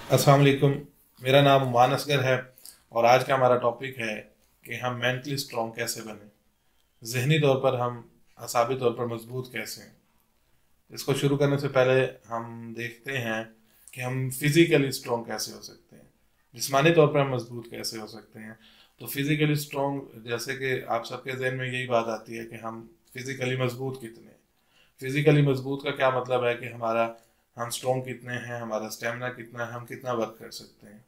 अस्सलाम वालेकुम। मेरा नाम उमान असगर है और आज का हमारा टॉपिक है कि हम मेंटली स्ट्रॉन्ग कैसे बने, जहनी तौर पर हम असाबी तौर पर मजबूत कैसे हैं। इसको शुरू करने से पहले हम देखते हैं कि हम फिजिकली स्ट्रॉन्ग कैसे हो सकते हैं, जिस्मानी तौर पर हम मजबूत कैसे हो सकते हैं। तो फिजिकली स्ट्रॉन्ग, जैसे कि आप सबके जहन में यही बात आती है कि हम फिजिकली मजबूत कितने हैं। फिजिकली मजबूत का क्या मतलब है कि हम स्ट्रॉन्ग कितने हैं, हमारा स्टेमिना कितना है, हम कितना वर्क कर सकते हैं।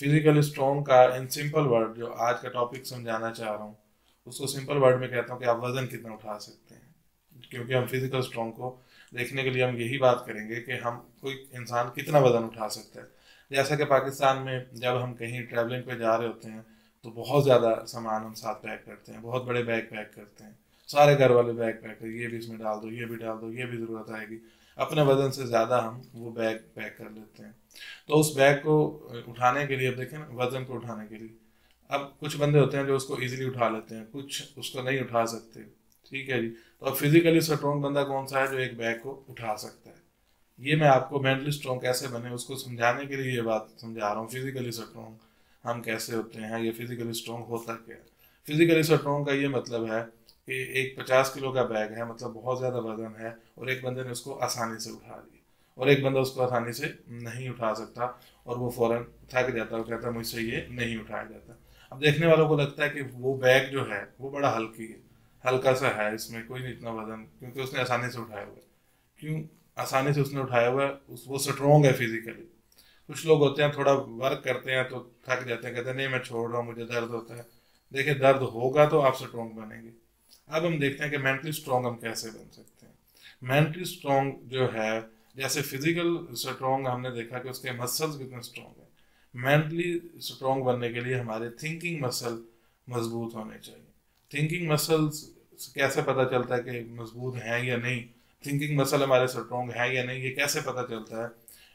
फिजिकल स्ट्रॉन्ग का इन सिंपल वर्ड, जो आज का टॉपिक समझाना चाह रहा हूँ, उसको सिंपल वर्ड में कहता हूँ कि आप वजन कितना उठा सकते हैं। क्योंकि हम फिजिकल स्ट्रॉन्ग को देखने के लिए हम यही बात करेंगे कि हम कोई इंसान कितना वजन उठा सकता है। जैसा कि पाकिस्तान में जब हम कहीं ट्रैवलिंग पे जा रहे होते हैं तो बहुत ज़्यादा सामान हम साथ पैक करते हैं, बहुत बड़े बैग पैक करते हैं। सारे घर वाले बैग पैक कर, ये भी इसमें डाल दो, ये भी डाल दो, ये भी ज़रूरत आएगी। अपने वजन से ज़्यादा हम वो बैग पैक कर लेते हैं। तो उस बैग को उठाने के लिए, अब देखें ना, वजन को उठाने के लिए अब कुछ बंदे होते हैं जो उसको इजीली उठा लेते हैं, कुछ उसको नहीं उठा सकते। ठीक है जी। तो अब फिजिकली स्ट्रॉन्ग बंदा कौन सा है जो एक बैग को उठा सकता है। ये मैं आपको मेंटली स्ट्रॉन्ग कैसे बने उसको समझाने के लिए ये बात समझा रहा हूँ। फिजिकली स्ट्रॉन्ग हम कैसे होते हैं, ये फिजिकली स्ट्रॉन्ग होता क्या है। फिजिकली स्ट्रॉन्ग का ये मतलब है कि एक 50 किलो का बैग है, मतलब बहुत ज़्यादा वजन है, और एक बंदे ने उसको आसानी से उठा लिया, और एक बंदा उसको आसानी से नहीं उठा सकता, और वो फौरन थक जाता है, वो कहता है मुझसे ये नहीं उठाया जाता। अब देखने वालों को लगता है कि वो बैग जो है वो बड़ा हल्की है, हल्का सा है, इसमें कोई नहीं इतना वजन, क्योंकि उसने आसानी से उठाया हुआ है। क्यों आसानी से उसने उठाया हुआ है, वो स्ट्रोंग है फिजिकली। कुछ लोग होते हैं थोड़ा वर्क करते हैं तो थक जाते हैं, कहते हैं नहीं मैं छोड़ रहा हूँ, मुझे दर्द होता है। देखिए, दर्द होगा तो आप स्ट्रोंग बनेंगे। अब हम देखते हैं कि मेंटली स्ट्रोंग हम कैसे बन सकते हैं। मेंटली स्ट्रोंग जो है, जैसे फिजिकल स्ट्रोंग हमने देखा कि उसके मसल्स कितने स्ट्रोंग है, मेंटली स्ट्रोंग बनने के लिए हमारे थिंकिंग मसल मजबूत होने चाहिए। थिंकिंग मसल्स कैसे पता चलता है कि मजबूत हैं या नहीं, थिंकिंग मसल हमारे स्ट्रोंग है या नहीं, ये कैसे पता चलता है।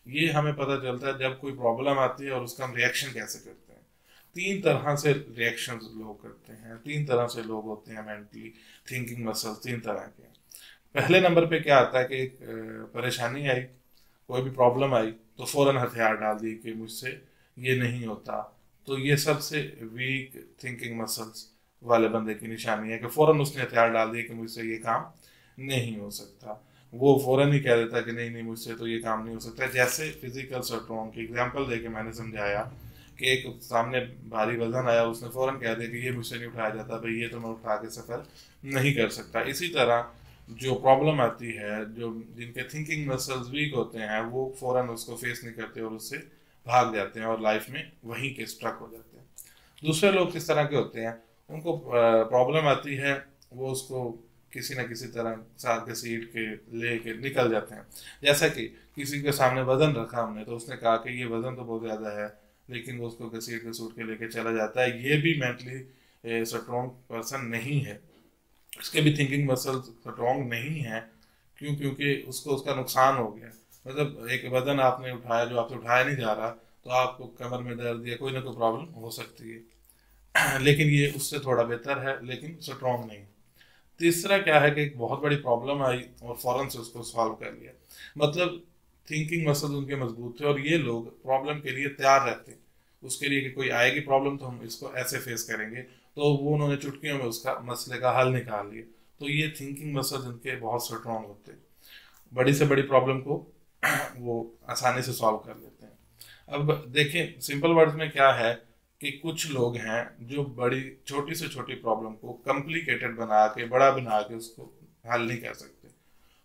ये हमें पता चलता है जब कोई प्रॉब्लम आती है और उसका हम रिएक्शन कैसे करते हैं। तीन तरह से रिएक्शन लोग करते हैं, तीन तरह से लोग होते हैं मेंटली थिंकिंग मसल, तीन तरह के। पहले नंबर पे क्या आता है कि एक परेशानी आई, कोई भी प्रॉब्लम आई, तो फौरन हथियार डाल दिए कि मुझसे ये नहीं होता। तो ये सबसे वीक थिंकिंग मसल्स वाले बंदे की निशानी है कि फौरन उसने हथियार डाल दिए कि मुझसे ये काम नहीं हो सकता। वो फौरन ही कह देता कि नहीं नहीं, मुझसे तो ये काम नहीं हो सकता। जैसे फिजिकल स्ट्रॉन्ग की एग्जांपल दे के मैंने समझाया कि एक सामने भारी वजन आया, उसने फौरन कह दिया कि ये मुझसे नहीं उठाया जाता, भाई ये तो मैं उठा के सफर नहीं कर सकता। इसी तरह जो प्रॉब्लम आती है, जो जिनके थिंकिंग मसल्स वीक होते हैं, वो फौरन उसको फेस नहीं करते और उससे भाग जाते हैं और लाइफ में वहीं के स्ट्रक हो जाते हैं। दूसरे लोग किस तरह के होते हैं, उनको प्रॉब्लम आती है, वो उसको किसी न किसी तरह साथ घसीट के ले के निकल जाते हैं। जैसा कि किसी के सामने वजन रखा हमने, तो उसने कहा कि ये वजन तो बहुत ज़्यादा है, लेकिन वो उसको घसीट घसूट के लेके चला जाता है। ये भी मेंटली स्ट्रॉन्ग पर्सन नहीं है, उसके भी थिंकिंग मसल स्ट्रॉन्ग नहीं है। क्यों? क्योंकि उसको उसका नुकसान हो गया। मतलब एक वजन आपने उठाया जो आपसे उठाया नहीं जा रहा, तो आपको कमर में दर्द या कोई ना कोई प्रॉब्लम हो सकती है। लेकिन ये उससे थोड़ा बेहतर है, लेकिन स्ट्रॉन्ग नहीं। तीसरा क्या है कि एक बहुत बड़ी प्रॉब्लम आई और फौरन से उसको सॉल्व कर लिया, मतलब थिंकिंग मसल उनके मजबूत थे और ये लोग प्रॉब्लम के लिए तैयार रहते। उसके लिए कि कोई आएगी प्रॉब्लम तो हम इसको ऐसे फेस करेंगे, तो वो उन्होंने चुटकियों में उसका मसले का हल निकाल लिया। तो ये थिंकिंग मसल इनके बहुत स्ट्रॉन्ग होते हैं, बड़ी से बड़ी प्रॉब्लम को वो आसानी से सॉल्व कर लेते हैं। अब देखें सिंपल वर्ड्स में क्या है कि कुछ लोग हैं जो बड़ी छोटी से छोटी प्रॉब्लम को कॉम्प्लिकेटेड बना के, बड़ा बना के उसको हल नहीं कर सकते,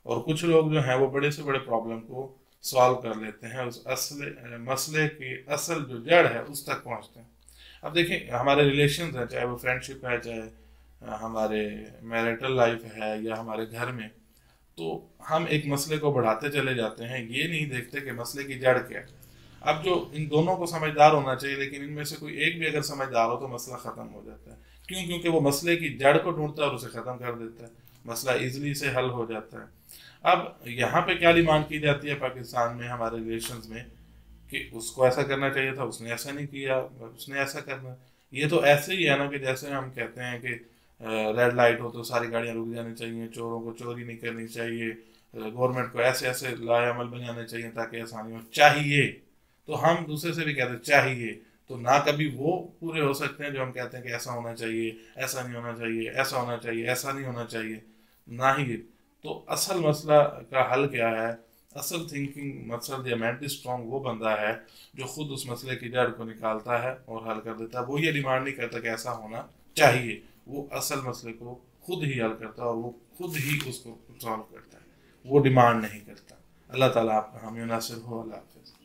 और कुछ लोग जो हैं वो बड़े से बड़े प्रॉब्लम को सॉल्व कर लेते हैं, उस असल मसले की असल जो जड़ है उस तक पहुंचते हैं। अब देखें हमारे रिलेशन है, चाहे वो फ्रेंडशिप है, चाहे हमारे मैरिटल लाइफ है, या हमारे घर में, तो हम एक मसले को बढ़ाते चले जाते हैं, ये नहीं देखते कि मसले की जड़ क्या है। अब जो इन दोनों को समझदार होना चाहिए, लेकिन इनमें से कोई एक भी अगर समझदार हो तो मसला ख़त्म हो जाता है। क्यों? क्योंकि वो मसले की जड़ को ढूंढता है और उसे ख़त्म कर देता है, मसला इजली से हल हो जाता है। अब यहाँ पे क्या डिमांड की जाती है पाकिस्तान में हमारे रिलेशंस में, कि उसको ऐसा करना चाहिए था, उसने ऐसा नहीं किया, उसने ऐसा करना। ये तो ऐसे ही है ना कि जैसे हम कहते हैं कि रेड लाइट हो तो सारी गाड़ियां रुक जानी चाहिए, चोरों को चोरी नहीं करनी चाहिए, गवर्नमेंट को ऐसे ऐसे लाए अमल बनाने चाहिए ताकि आसानी हो चाहिए। तो हम दूसरे से भी कहते हैं चाहिए, तो ना कभी वो पूरे हो सकते हैं जो हम कहते हैं कि ऐसा होना चाहिए, ऐसा नहीं होना चाहिए, ऐसा होना चाहिए, ऐसा नहीं होना चाहिए, ना ही। तो असल मसला का हल क्या है? असल थिंकिंग मकसद या मेंटली स्ट्रांग वो बंदा है जो खुद उस मसले की जड़ को निकालता है और हल कर देता है। वो ये डिमांड नहीं करता कि ऐसा होना चाहिए, वो असल मसले को खुद ही हल करता है और वो खुद ही उसको सॉल्व करता है, वो डिमांड नहीं करता। अल्लाह ताला आपका हामी नासिर हो। अल्लाह हाफ़िज़।